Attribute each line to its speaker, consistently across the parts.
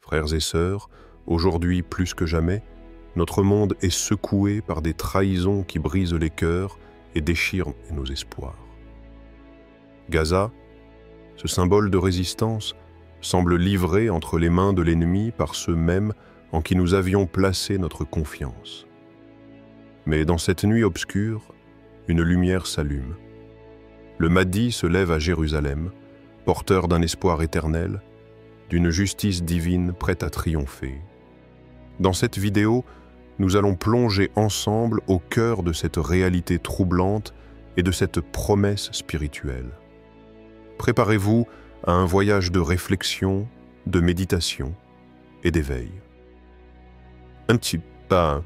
Speaker 1: Frères et sœurs, aujourd'hui plus que jamais, notre monde est secoué par des trahisons qui brisent les cœurs et déchirent nos espoirs. Gaza, ce symbole de résistance, semble livré entre les mains de l'ennemi par ceux mêmes en qui nous avions placé notre confiance. Mais dans cette nuit obscure, une lumière s'allume. Le Mahdi se lève à Jérusalem, porteur d'un espoir éternel, d'une justice divine prête à triompher. Dans cette vidéo, nous allons plonger ensemble au cœur de cette réalité troublante et de cette promesse spirituelle. Préparez-vous à un voyage de réflexion, de méditation et d'éveil. Un petit pas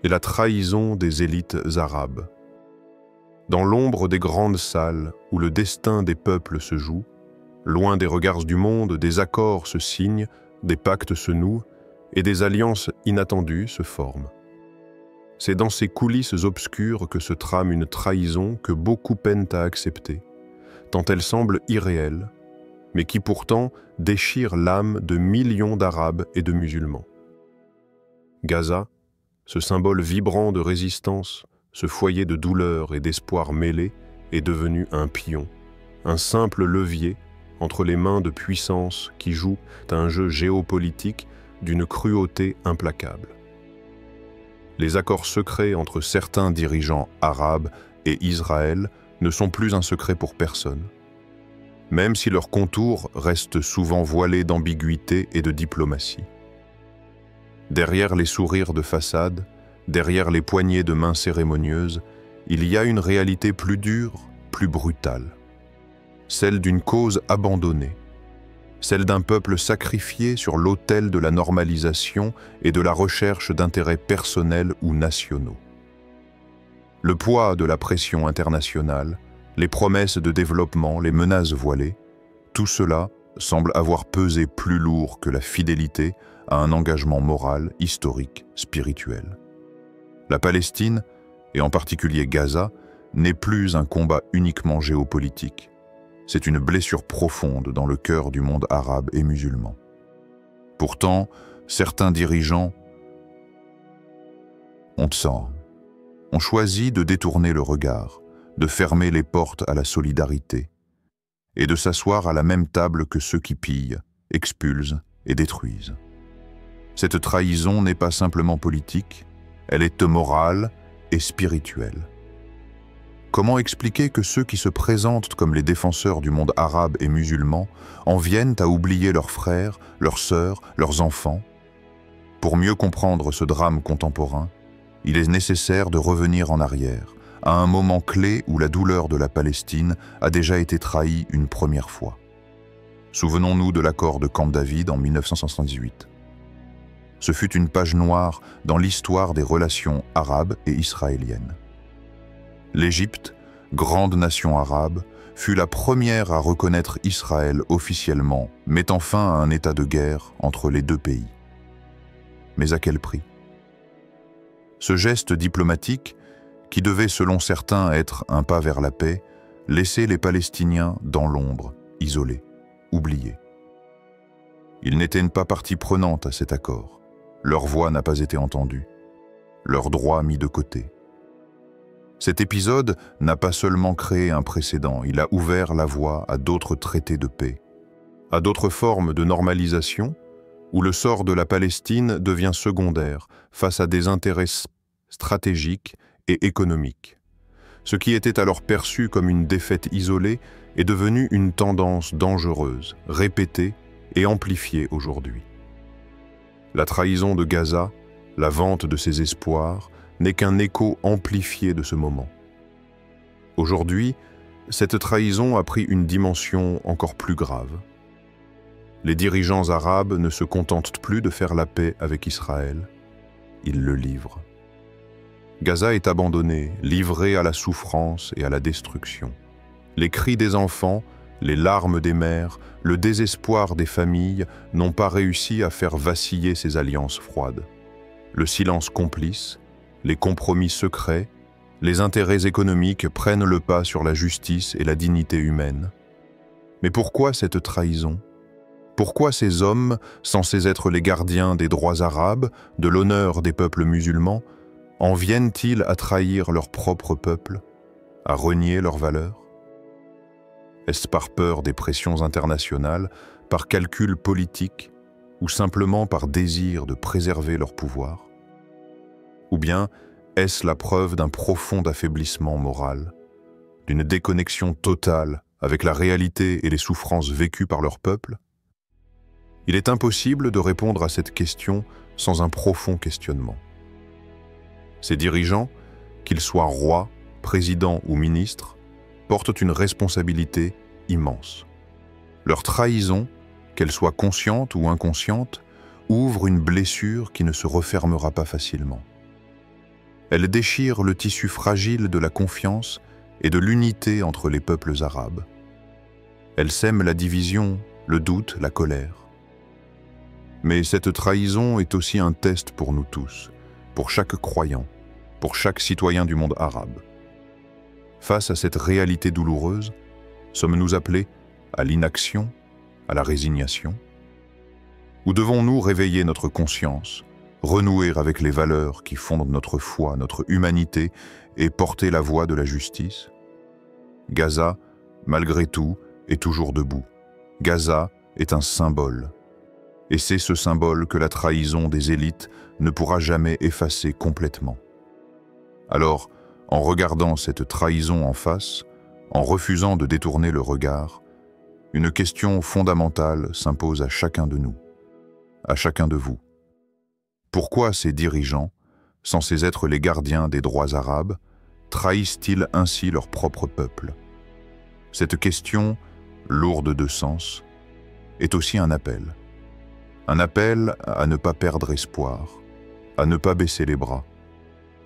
Speaker 1: et la trahison des élites arabes. Dans l'ombre des grandes salles où le destin des peuples se joue, loin des regards du monde, des accords se signent, des pactes se nouent et des alliances inattendues se forment. C'est dans ces coulisses obscures que se trame une trahison que beaucoup peinent à accepter, tant elle semble irréelle, mais qui pourtant déchire l'âme de millions d'Arabes et de musulmans. Gaza, ce symbole vibrant de résistance, ce foyer de douleur et d'espoir mêlés, est devenu un pion, un simple levier entre les mains de puissances qui jouent à un jeu géopolitique d'une cruauté implacable. Les accords secrets entre certains dirigeants arabes et Israël ne sont plus un secret pour personne, même si leurs contours restent souvent voilés d'ambiguïté et de diplomatie. Derrière les sourires de façade, derrière les poignées de mains cérémonieuses, il y a une réalité plus dure, plus brutale. Celle d'une cause abandonnée, celle d'un peuple sacrifié sur l'autel de la normalisation et de la recherche d'intérêts personnels ou nationaux. Le poids de la pression internationale, les promesses de développement, les menaces voilées, tout cela semble avoir pesé plus lourd que la fidélité à un engagement moral, historique, spirituel. La Palestine, et en particulier Gaza, n'est plus un combat uniquement géopolitique. C'est une blessure profonde dans le cœur du monde arabe et musulman. Pourtant, certains dirigeants ont choisi de détourner le regard, de fermer les portes à la solidarité et de s'asseoir à la même table que ceux qui pillent, expulsent et détruisent. Cette trahison n'est pas simplement politique, elle est morale et spirituelle. Comment expliquer que ceux qui se présentent comme les défenseurs du monde arabe et musulman en viennent à oublier leurs frères, leurs sœurs, leurs enfants? Pour mieux comprendre ce drame contemporain, il est nécessaire de revenir en arrière, à un moment clé où la douleur de la Palestine a déjà été trahie une première fois. Souvenons-nous de l'accord de Camp David en 1978. Ce fut une page noire dans l'histoire des relations arabes et israéliennes. L'Égypte, grande nation arabe, fut la première à reconnaître Israël officiellement, mettant fin à un état de guerre entre les deux pays. Mais à quel prix? Ce geste diplomatique, qui devait selon certains être un pas vers la paix, laissait les Palestiniens dans l'ombre, isolés, oubliés. Ils n'étaient pas partie prenante à cet accord. Leur voix n'a pas été entendue, leurs droits mis de côté. Cet épisode n'a pas seulement créé un précédent, il a ouvert la voie à d'autres traités de paix, à d'autres formes de normalisation, où le sort de la Palestine devient secondaire face à des intérêts stratégiques et économiques. Ce qui était alors perçu comme une défaite isolée est devenu une tendance dangereuse, répétée et amplifiée aujourd'hui. La trahison de Gaza, la vente de ses espoirs, n'est qu'un écho amplifié de ce moment. Aujourd'hui, cette trahison a pris une dimension encore plus grave. Les dirigeants arabes ne se contentent plus de faire la paix avec Israël, ils le livrent. Gaza est abandonné, livré à la souffrance et à la destruction. Les cris des enfants, les larmes des mères, le désespoir des familles n'ont pas réussi à faire vaciller ces alliances froides. Le silence complice, les compromis secrets, les intérêts économiques prennent le pas sur la justice et la dignité humaine. Mais pourquoi cette trahison ? Pourquoi ces hommes, censés être les gardiens des droits arabes, de l'honneur des peuples musulmans, en viennent-ils à trahir leur propre peuple, à renier leurs valeurs? Est-ce par peur des pressions internationales, par calcul politique, ou simplement par désir de préserver leur pouvoir? Ou bien est-ce la preuve d'un profond affaiblissement moral, d'une déconnexion totale avec la réalité et les souffrances vécues par leur peuple? Il est impossible de répondre à cette question sans un profond questionnement. Ces dirigeants, qu'ils soient rois, présidents ou ministres, portent une responsabilité immense. Leur trahison, qu'elle soit consciente ou inconsciente, ouvre une blessure qui ne se refermera pas facilement. Elle déchire le tissu fragile de la confiance et de l'unité entre les peuples arabes. Elle sème la division, le doute, la colère. Mais cette trahison est aussi un test pour nous tous, pour chaque croyant, pour chaque citoyen du monde arabe. Face à cette réalité douloureuse, sommes-nous appelés à l'inaction, à la résignation? Ou devons-nous réveiller notre conscience, renouer avec les valeurs qui fondent notre foi, notre humanité et porter la voix de la justice? Gaza, malgré tout, est toujours debout. Gaza est un symbole. Et c'est ce symbole que la trahison des élites ne pourra jamais effacer complètement. Alors, en regardant cette trahison en face, en refusant de détourner le regard, une question fondamentale s'impose à chacun de nous, à chacun de vous. Pourquoi ces dirigeants, censés être les gardiens des droits arabes, trahissent-ils ainsi leur propre peuple? Cette question, lourde de sens, est aussi un appel. Un appel à ne pas perdre espoir, à ne pas baisser les bras,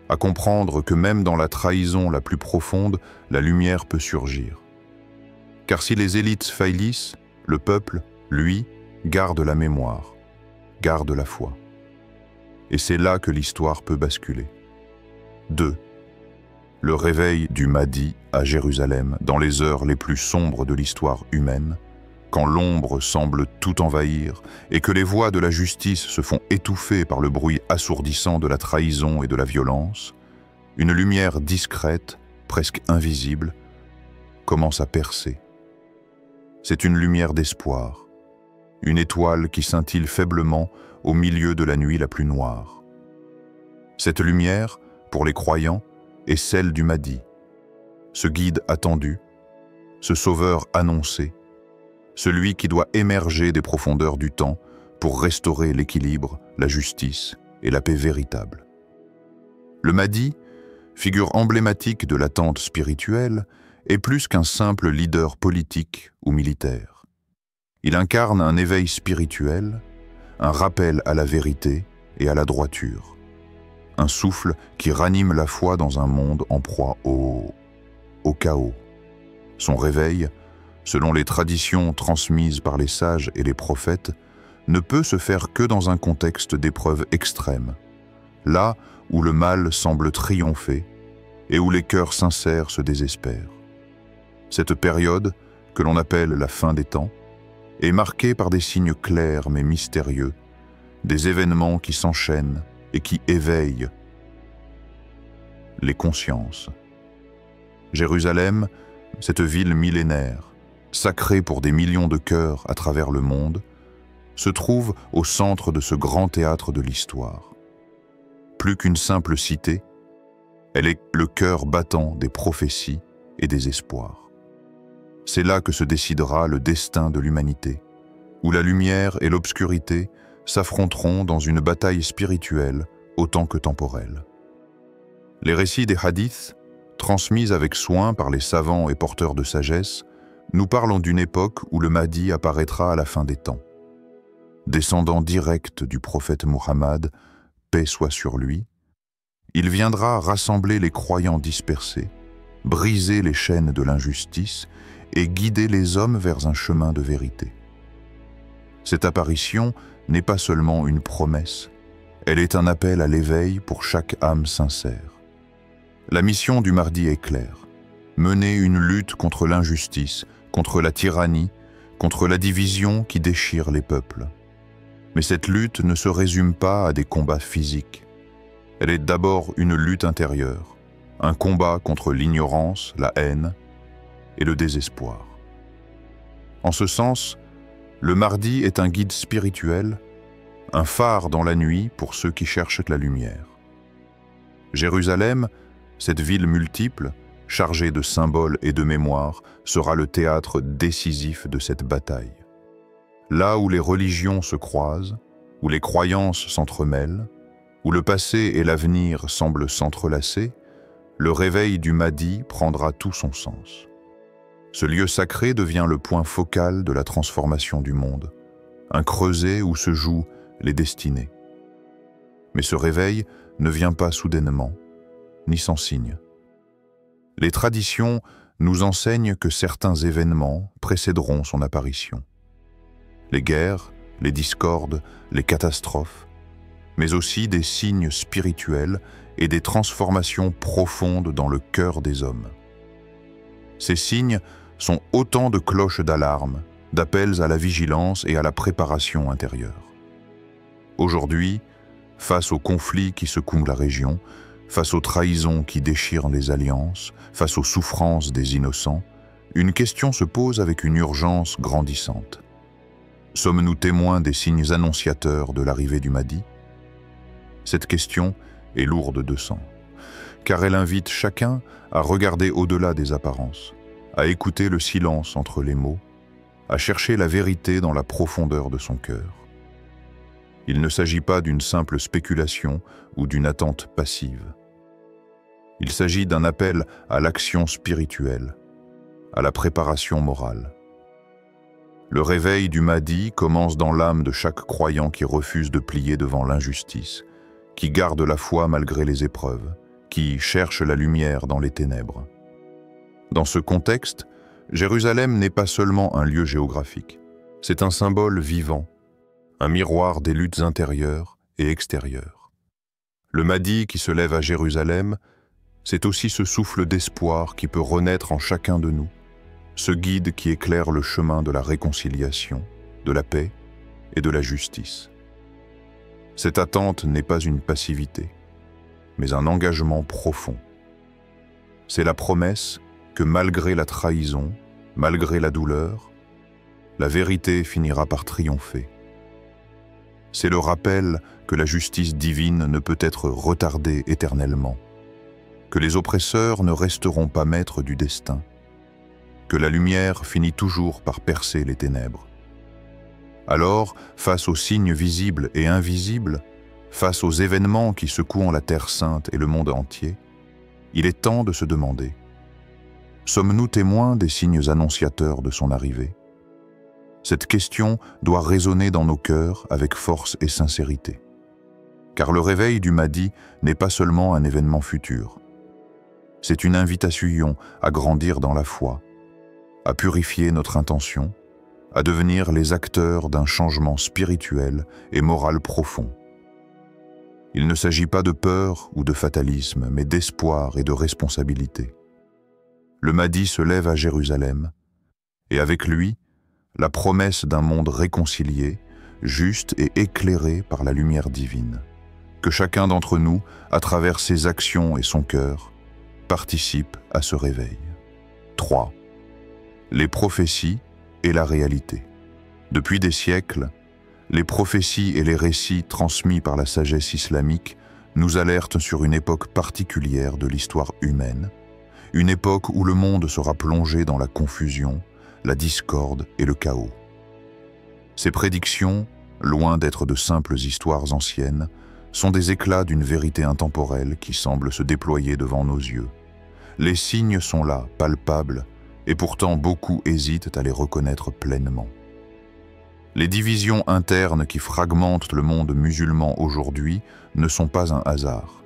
Speaker 1: à comprendre que même dans la trahison la plus profonde, la lumière peut surgir. Car si les élites faillissent, le peuple, lui, garde la mémoire, garde la foi. Et c'est là que l'histoire peut basculer. 2. Le réveil du Mahdi à Jérusalem dans les heures les plus sombres de l'histoire humaine, quand l'ombre semble tout envahir et que les voix de la justice se font étouffer par le bruit assourdissant de la trahison et de la violence, une lumière discrète, presque invisible, commence à percer. C'est une lumière d'espoir, une étoile qui scintille faiblement au milieu de la nuit la plus noire. Cette lumière, pour les croyants, est celle du Mahdi, ce guide attendu, ce sauveur annoncé, celui qui doit émerger des profondeurs du temps pour restaurer l'équilibre, la justice et la paix véritable. Le Mahdi, figure emblématique de l'attente spirituelle, est plus qu'un simple leader politique ou militaire. Il incarne un éveil spirituel, un rappel à la vérité et à la droiture, un souffle qui ranime la foi dans un monde en proie au chaos. Son réveil, selon les traditions transmises par les sages et les prophètes, ne peut se faire que dans un contexte d'épreuve extrême, là où le mal semble triompher et où les cœurs sincères se désespèrent. Cette période, que l'on appelle la fin des temps, est marquée par des signes clairs mais mystérieux, des événements qui s'enchaînent et qui éveillent les consciences. Jérusalem, cette ville millénaire, sacrée pour des millions de cœurs à travers le monde, se trouve au centre de ce grand théâtre de l'histoire. Plus qu'une simple cité, elle est le cœur battant des prophéties et des espoirs. C'est là que se décidera le destin de l'humanité, où la lumière et l'obscurité s'affronteront dans une bataille spirituelle autant que temporelle. Les récits des hadiths, transmis avec soin par les savants et porteurs de sagesse, nous parlons d'une époque où le Mahdi apparaîtra à la fin des temps. Descendant direct du prophète Muhammad, paix soit sur lui, il viendra rassembler les croyants dispersés, briser les chaînes de l'injustice et guider les hommes vers un chemin de vérité. Cette apparition n'est pas seulement une promesse, elle est un appel à l'éveil pour chaque âme sincère. La mission du Mahdi est claire, mener une lutte contre l'injustice, contre la tyrannie,
Speaker 2: contre la division qui déchire les peuples. Mais cette lutte ne se résume pas à des combats physiques. Elle est d'abord une lutte intérieure, un combat contre l'ignorance, la haine et le désespoir. En ce sens, le Mahdi est un guide spirituel, un phare dans la nuit pour ceux qui cherchent la lumière. Jérusalem, cette ville multiple, chargée de symboles et de mémoires, sera le théâtre décisif de cette bataille. Là où les religions se croisent, où les croyances s'entremêlent, où le passé et l'avenir semblent s'entrelacer, le réveil du Mahdi prendra tout son sens. Ce lieu sacré devient le point focal de la transformation du monde, un creuset où se jouent les destinées. Mais ce réveil ne vient pas soudainement, ni sans signe. Les traditions nous enseignent que certains événements précéderont son apparition. Les guerres, les discordes, les catastrophes, mais aussi des signes spirituels et des transformations profondes dans le cœur des hommes. Ces signes sont autant de cloches d'alarme, d'appels à la vigilance et à la préparation intérieure. Aujourd'hui, face aux conflits qui secouent la région, face aux trahisons qui déchirent les alliances, face aux souffrances des innocents, une question se pose avec une urgence grandissante. Sommes-nous témoins des signes annonciateurs de l'arrivée du Mahdi? Cette question est lourde de sens, car elle invite chacun à regarder au-delà des apparences, à écouter le silence entre les mots, à chercher la vérité dans la profondeur de son cœur. Il ne s'agit pas d'une simple spéculation ou d'une attente passive. Il s'agit d'un appel à l'action spirituelle, à la préparation morale. Le réveil du Mahdi commence dans l'âme de chaque croyant qui refuse de plier devant l'injustice, qui garde la foi malgré les épreuves, qui cherche la lumière dans les ténèbres. Dans ce contexte, Jérusalem n'est pas seulement un lieu géographique, c'est un symbole vivant, un miroir des luttes intérieures et extérieures. Le Mahdi qui se lève à Jérusalem, c'est aussi ce souffle d'espoir qui peut renaître en chacun de nous, ce guide qui éclaire le chemin de la réconciliation, de la paix et de la justice. Cette attente n'est pas une passivité, mais un engagement profond. C'est la promesse que malgré la trahison, malgré la douleur, la vérité finira par triompher. C'est le rappel que la justice divine ne peut être retardée éternellement, que les oppresseurs ne resteront pas maîtres du destin, que la lumière finit toujours par percer les ténèbres. Alors, face aux signes visibles et invisibles, face aux événements qui secouent la Terre sainte et le monde entier, il est temps de se demander: sommes-nous témoins des signes annonciateurs de son arrivée? Cette question doit résonner dans nos cœurs avec force et sincérité. Car le réveil du Mahdi n'est pas seulement un événement futur. C'est une invitation à grandir dans la foi, à purifier notre intention, à devenir les acteurs d'un changement spirituel et moral profond. Il ne s'agit pas de peur ou de fatalisme, mais d'espoir et de responsabilité. Le Mahdi se lève à Jérusalem, et avec lui, la promesse d'un monde réconcilié, juste et éclairé par la lumière divine. Que chacun d'entre nous, à travers ses actions et son cœur, participe à ce réveil. 3. Les prophéties et la réalité. Depuis des siècles, les prophéties et les récits transmis par la sagesse islamique nous alertent sur une époque particulière de l'histoire humaine, une époque où le monde sera plongé dans la confusion, la discorde et le chaos. Ces prédictions, loin d'être de simples histoires anciennes, sont des éclats d'une vérité intemporelle qui semble se déployer devant nos yeux. Les signes sont là, palpables, et pourtant beaucoup hésitent à les reconnaître pleinement. Les divisions internes qui fragmentent le monde musulman aujourd'hui ne sont pas un hasard.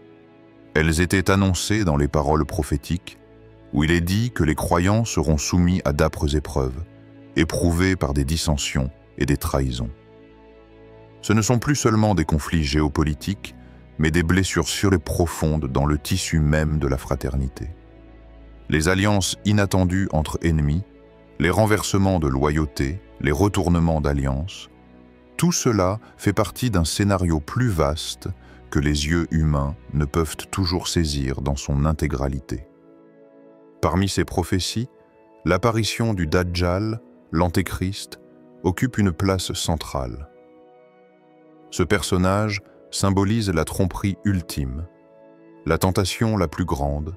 Speaker 2: Elles étaient annoncées dans les paroles prophétiques, où il est dit que les croyants seront soumis à d'âpres épreuves, éprouvés par des dissensions et des trahisons. Ce ne sont plus seulement des conflits géopolitiques, mais des blessures sûres et profondes dans le tissu même de la fraternité. Les alliances inattendues entre ennemis, les renversements de loyauté, les retournements d'alliance, tout cela fait partie d'un scénario plus vaste que les yeux humains ne peuvent toujours saisir dans son intégralité. Parmi ces prophéties, l'apparition du Dajjal, l'Antéchrist, occupe une place centrale. Ce personnage symbolise la tromperie ultime, la tentation la plus grande,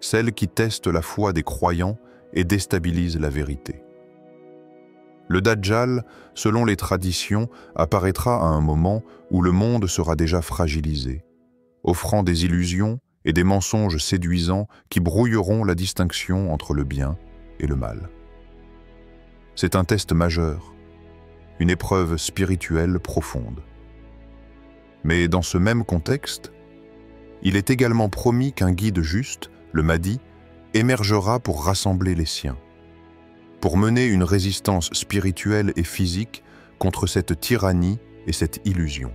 Speaker 2: celle qui teste la foi des croyants et déstabilise la vérité. Le Dajjal, selon les traditions, apparaîtra à un moment où le monde sera déjà fragilisé, offrant des illusions et des mensonges séduisants qui brouilleront la distinction entre le bien et le mal. C'est un test majeur, une épreuve spirituelle profonde. Mais dans ce même contexte, il est également promis qu'un guide juste, le Mahdi, émergera pour rassembler les siens, pour mener une résistance spirituelle et physique contre cette tyrannie et cette illusion.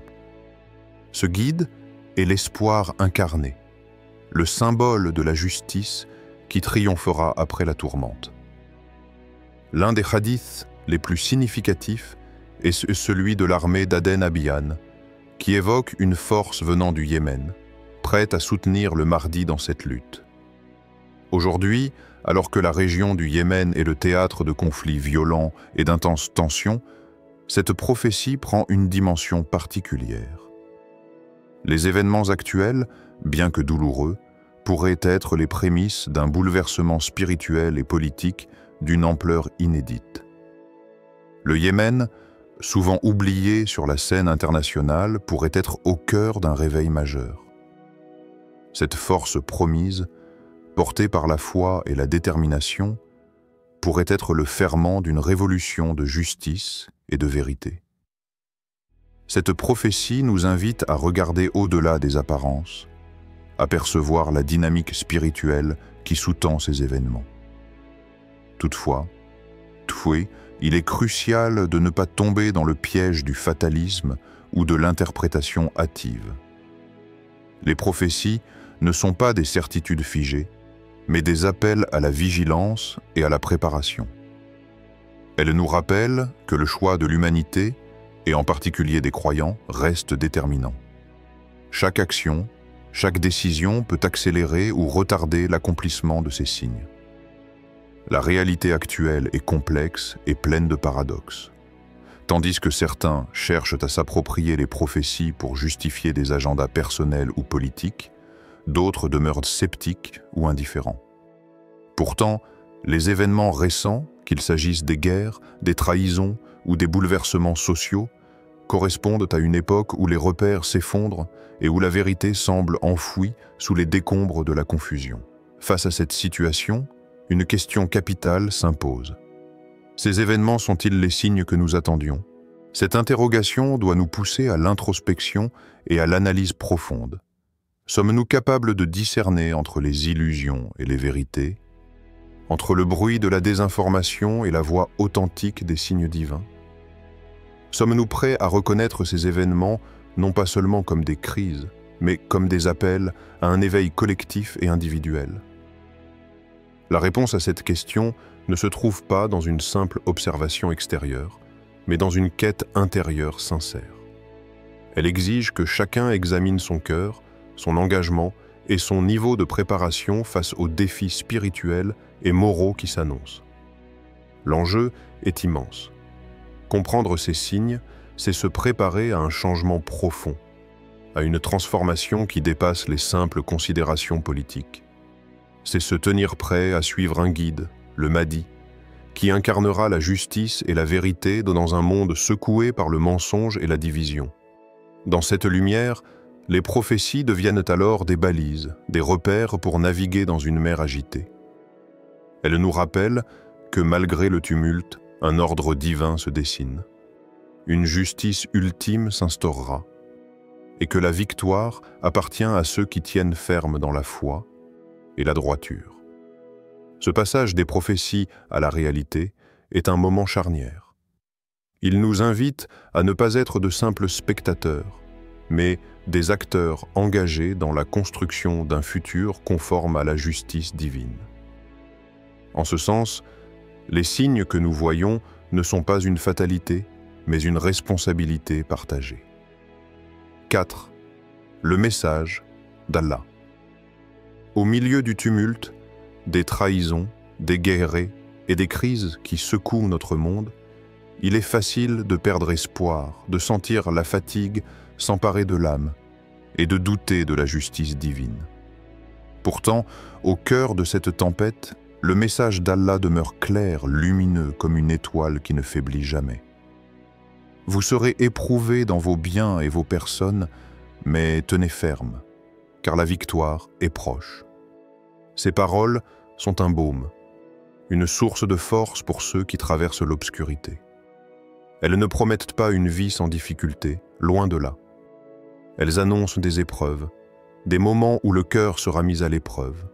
Speaker 2: Ce guide est l'espoir incarné, le symbole de la justice qui triomphera après la tourmente. L'un des hadiths les plus significatifs est celui de l'armée d'Aden Abiyan, qui évoque une force venant du Yémen, prête à soutenir le Mahdi dans cette lutte. Aujourd'hui, alors que la région du Yémen est le théâtre de conflits violents et d'intenses tensions, cette prophétie prend une dimension particulière. Les événements actuels, bien que douloureux, pourraient être les prémices d'un bouleversement spirituel et politique d'une ampleur inédite. Le Yémen, souvent oublié sur la scène internationale, pourrait être au cœur d'un réveil majeur. Cette force promise, portée par la foi et la détermination, pourrait être le ferment d'une révolution de justice et de vérité. Cette prophétie nous invite à regarder au-delà des apparences, à percevoir la dynamique spirituelle qui sous-tend ces événements. Toutefois, il est crucial de ne pas tomber dans le piège du fatalisme ou de l'interprétation hâtive. Les prophéties ne sont pas des certitudes figées, mais des appels à la vigilance et à la préparation. Elles nous rappellent que le choix de l'humanité, et en particulier des croyants, reste déterminant. Chaque action, chaque décision peut accélérer ou retarder l'accomplissement de ces signes. La réalité actuelle est complexe et pleine de paradoxes. Tandis que certains cherchent à s'approprier les prophéties pour justifier des agendas personnels ou politiques, d'autres demeurent sceptiques ou indifférents. Pourtant, les événements récents, qu'il s'agisse des guerres, des trahisons ou des bouleversements sociaux, correspondent à une époque où les repères s'effondrent et où la vérité semble enfouie sous les décombres de la confusion. Face à cette situation, une question capitale s'impose. Ces événements sont-ils les signes que nous attendions? Cette interrogation doit nous pousser à l'introspection et à l'analyse profonde. Sommes-nous capables de discerner entre les illusions et les vérités, entre le bruit de la désinformation et la voix authentique des signes divins? Sommes-nous prêts à reconnaître ces événements non pas seulement comme des crises, mais comme des appels à un éveil collectif et individuel? La réponse à cette question ne se trouve pas dans une simple observation extérieure, mais dans une quête intérieure sincère. Elle exige que chacun examine son cœur, son engagement et son niveau de préparation face aux défis spirituels et moraux qui s'annoncent. L'enjeu est immense. Comprendre ces signes, c'est se préparer à un changement profond, à une transformation qui dépasse les simples considérations politiques. C'est se tenir prêt à suivre un guide, le Mahdi, qui incarnera la justice et la vérité dans un monde secoué par le mensonge et la division. Dans cette lumière, les prophéties deviennent alors des balises, des repères pour naviguer dans une mer agitée. Elles nous rappellent que malgré le tumulte, un ordre divin se dessine. Une justice ultime s'instaurera, et que la victoire appartient à ceux qui tiennent ferme dans la foi et la droiture. Ce passage des prophéties à la réalité est un moment charnière. Il nous invite à ne pas être de simples spectateurs, mais des acteurs engagés dans la construction d'un futur conforme à la justice divine. En ce sens,
Speaker 1: Les signes que nous voyons ne sont pas une fatalité, mais une responsabilité partagée. 4. Le message d'Allah. Au milieu du tumulte, des trahisons, des guerres et des crises qui secouent notre monde, il est facile de perdre espoir, de sentir la fatigue s'emparer de l'âme et de douter de la justice divine. Pourtant, au cœur de cette tempête, le message d'Allah demeure clair, lumineux comme une étoile qui ne faiblit jamais. Vous serez éprouvés dans vos biens et vos personnes, mais tenez ferme, car la victoire est proche. Ces paroles sont un baume, une source de force pour ceux qui traversent l'obscurité. Elles ne promettent pas une vie sans difficulté, loin de là. Elles annoncent des épreuves, des moments où le cœur sera mis à l'épreuve,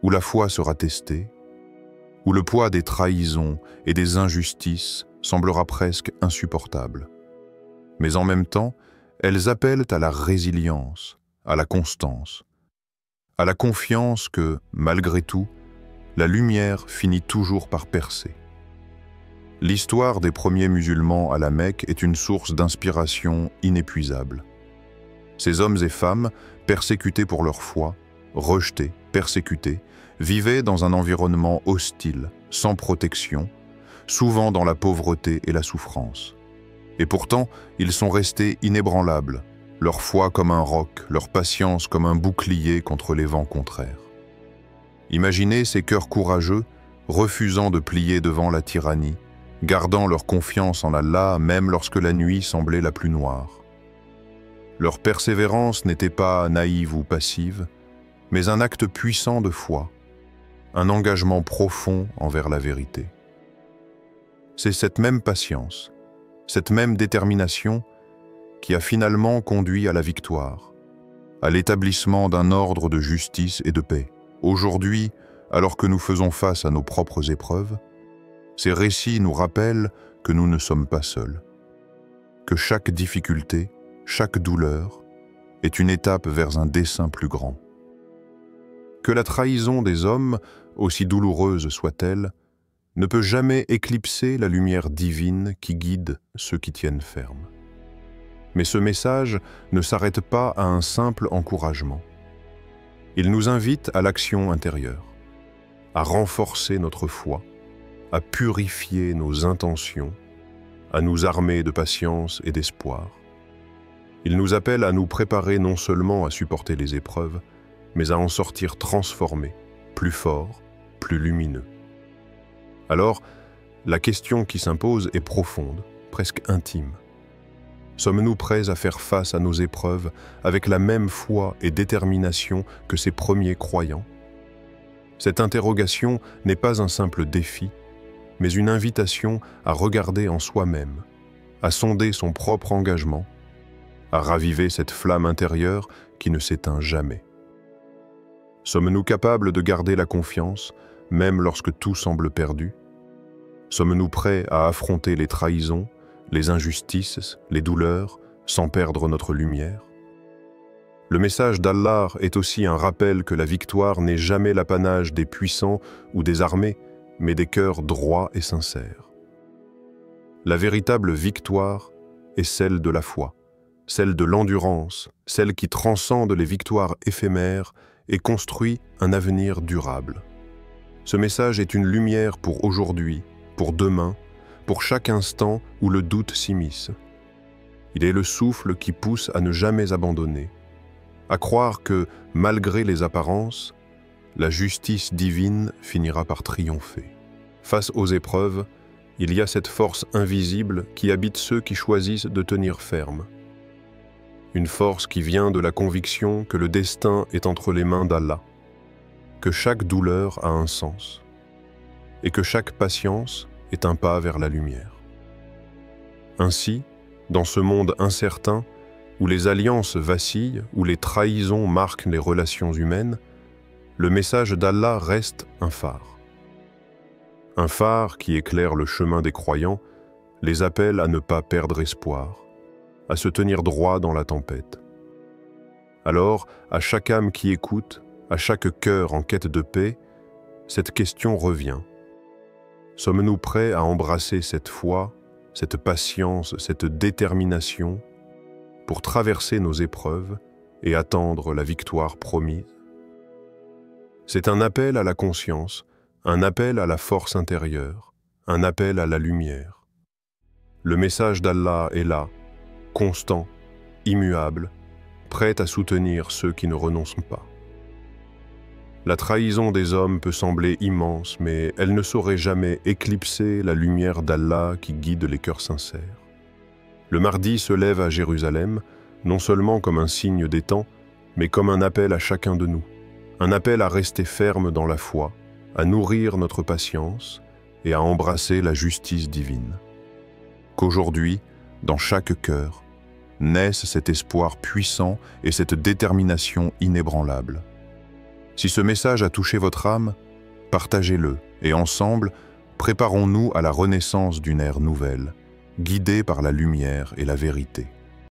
Speaker 1: où la foi sera testée, où le poids des trahisons et des injustices semblera presque insupportable. Mais en même temps, elles appellent à la résilience, à la constance, à la confiance que, malgré tout, la lumière finit toujours par percer. L'histoire des premiers musulmans à la Mecque est une source d'inspiration inépuisable. Ces hommes et femmes, persécutés pour leur foi, rejetés, persécutés, vivaient dans un environnement hostile, sans protection, souvent dans la pauvreté et la souffrance. Et pourtant, ils sont restés inébranlables, leur foi comme un roc, leur patience comme un bouclier contre les vents contraires. Imaginez ces cœurs courageux, refusant de plier devant la tyrannie, gardant leur confiance en Allah même lorsque la nuit semblait la plus noire. Leur persévérance n'était pas naïve ou passive, mais un acte puissant de foi, un engagement profond envers la vérité. C'est cette même patience, cette même détermination qui a finalement conduit à la victoire, à l'établissement d'un ordre de justice et de paix. Aujourd'hui, alors que nous faisons face à nos propres épreuves, ces récits nous rappellent que nous ne sommes pas seuls, que chaque difficulté, chaque douleur est une étape vers un dessein plus grand. Que la trahison des hommes, aussi douloureuse soit-elle, ne peut jamais éclipser la lumière divine qui guide ceux qui tiennent ferme. Mais ce message ne s'arrête pas à un simple encouragement. Il nous invite à l'action intérieure, à renforcer notre foi, à purifier nos intentions, à nous armer de patience et d'espoir. Il nous appelle à nous préparer non seulement à supporter les épreuves, mais à en sortir transformés, plus forts, plus lumineux. Alors, la question qui s'impose est profonde, presque intime. Sommes-nous prêts à faire face à nos épreuves avec la même foi et détermination que ces premiers croyants? Cette interrogation n'est pas un simple défi, mais une invitation à regarder en soi-même, à sonder son propre engagement, à raviver cette flamme intérieure qui ne s'éteint jamais. Sommes-nous capables de garder la confiance, même lorsque tout semble perdu? Sommes-nous prêts à affronter les trahisons, les injustices, les douleurs, sans perdre notre lumière? Le message d'Allah est aussi un rappel que la victoire n'est jamais l'apanage des puissants ou des armées, mais des cœurs droits et sincères. La véritable victoire est celle de la foi, celle de l'endurance, celle qui transcende les victoires éphémères et construit un avenir durable. Ce message est une lumière pour aujourd'hui, pour demain, pour chaque instant où le doute s'immisce. Il est le souffle qui pousse à ne jamais abandonner, à croire que, malgré les apparences, la justice divine finira par triompher. Face aux épreuves, il y a cette force invisible qui habite ceux qui choisissent de tenir ferme. Une force qui vient de la conviction que le destin est entre les mains d'Allah, que chaque douleur a un sens, et que chaque patience est un pas vers la lumière. Ainsi, dans ce monde incertain, où les alliances vacillent, où les trahisons marquent les relations humaines, le message d'Allah reste un phare. Un phare qui éclaire le chemin des croyants, les appelle à ne pas perdre espoir, à se tenir droit dans la tempête. Alors, à chaque âme qui écoute, à chaque cœur en quête de paix, cette question revient. Sommes-nous prêts à embrasser cette foi, cette patience, cette détermination pour traverser nos épreuves et attendre la victoire promise? C'est un appel à la conscience, un appel à la force intérieure, un appel à la lumière. Le message d'Allah est là, constant, immuable, prêt à soutenir ceux qui ne renoncent pas. La trahison des hommes peut sembler immense, mais elle ne saurait jamais éclipser la lumière d'Allah qui guide les cœurs sincères. Le Mahdi se lève à Jérusalem, non seulement comme un signe des temps, mais comme un appel à chacun de nous, un appel à rester ferme dans la foi, à nourrir notre patience et à embrasser la justice divine. Qu'aujourd'hui, dans chaque cœur, naisse cet espoir puissant et cette détermination inébranlable. Si ce message a touché votre âme, partagez-le et ensemble, préparons-nous à la renaissance d'une ère nouvelle, guidée par la lumière et la vérité.